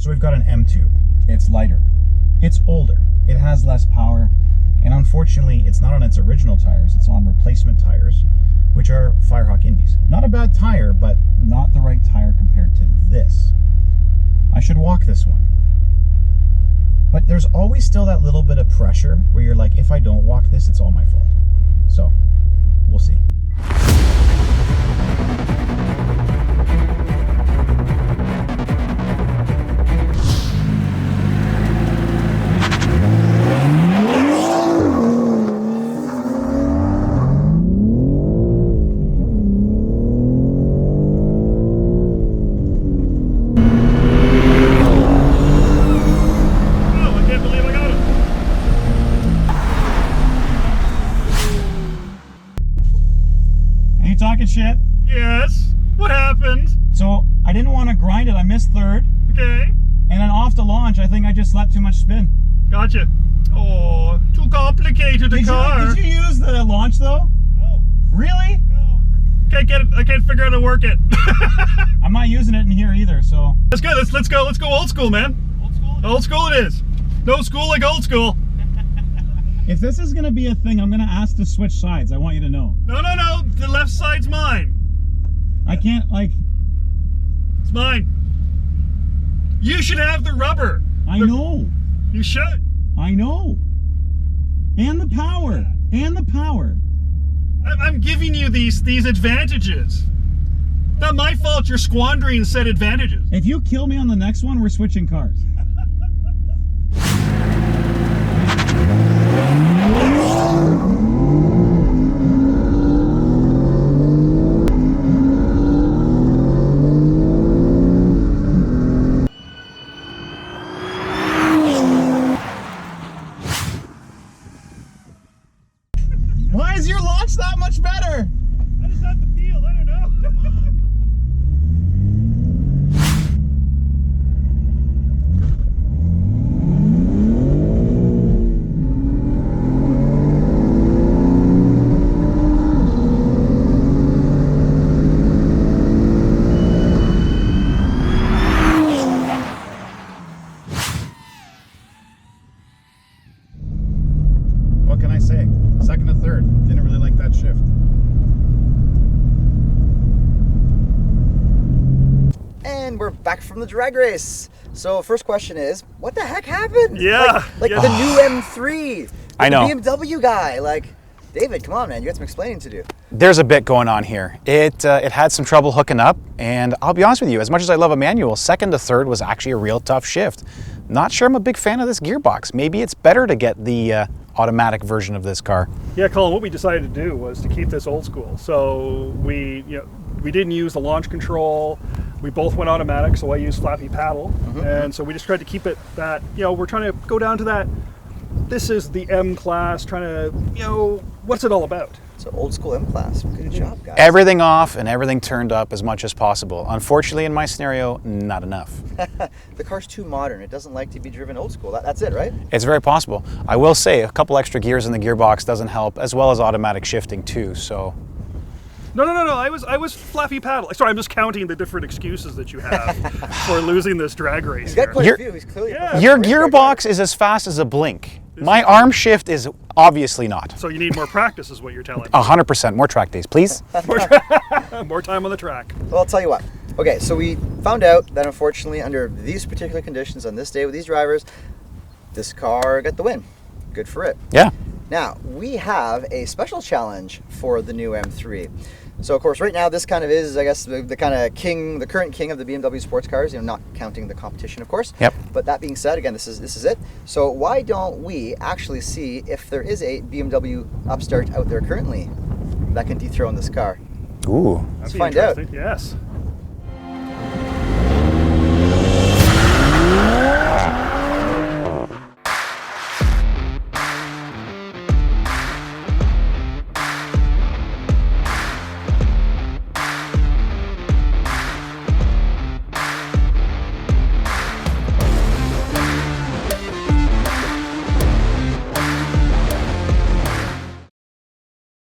So we've got an M2. It's lighter. It's older. It has less power. And unfortunately, it's not on its original tires. It's on replacement tires, which are Firehawk Indies. Not a bad tire, but not the right tire compared to this. I should walk this one. But there's always still that little bit of pressure where you're like, if I don't walk this, it's all my fault. So, we'll see. Talking shit? Yes. What happened? So I didn't want to grind it. I missed third. Okay. And then off the launch, I think I just let too much spin. Gotcha. Oh, too complicated a car. Did you use the launch though? No. Really? No. Can't get it. I can't figure out how to work it. I'm not using it in here either. So that's good. Let's go. Let's go old school, man. Old school. Old school it is. No school like old school. If this is going to be a thing, I'm going to ask to switch sides. I want you to know. No, no, no. The left side's mine. I can't, like... It's mine. You should have the rubber. I know. You should. I know. And the power. And the power. I'm giving you these advantages. Not my fault you're squandering said advantages. If you kill me on the next one, we're switching cars. Why is your launch that much better? I just have the feel, I don't know. What can I say? Second to third. Didn't really like that shift. And we're back from the drag race. So first question is, what the heck happened? Yeah. Like yeah. the new M3. I know. The BMW guy. Like, David, come on, man. You got some explaining to do. There's a bit going on here. It had some trouble hooking up, and I'll be honest with you, as much as I love a manual, second to third was actually a real tough shift. Not sure I'm a big fan of this gearbox. Maybe it's better to get the automatic version of this car. Yeah, Colin, what we decided to do was to keep this old school. So we didn't use the launch control. We both went automatic, so I used flappy paddle. And so we just tried to keep it that, we're trying to go down to that. This is the M class, trying to, what's it all about? So old school M class. Good job, guys. Everything off and everything turned up as much as possible. Unfortunately, in my scenario, not enough. The car's too modern. It doesn't like to be driven old school. That's it, right? It's very possible. I will say a couple extra gears in the gearbox doesn't help, as well as automatic shifting too, so. No. I was flappy paddle. Sorry, I'm just counting the different excuses that you have for losing this drag race. He's got quite a few. He's clearly Your gearbox is as fast as a blink. My arm shift is obviously not. So you need more practice is what you're telling me. 100%. More track days, please. More time on the track. Well, I'll tell you what. Okay, so we found out that unfortunately under these particular conditions on this day with these drivers, this car got the win. Good for it. Yeah. Now, we have a special challenge for the new M3. So, of course, right now this kind of is, I guess, the kind of king, the current king of the BMW sports cars, not counting the competition, of course. Yep. But that being said, again, this is it. So why don't we actually see if there is a BMW upstart out there currently that can dethrone this car? Ooh. Let's find out. Yes.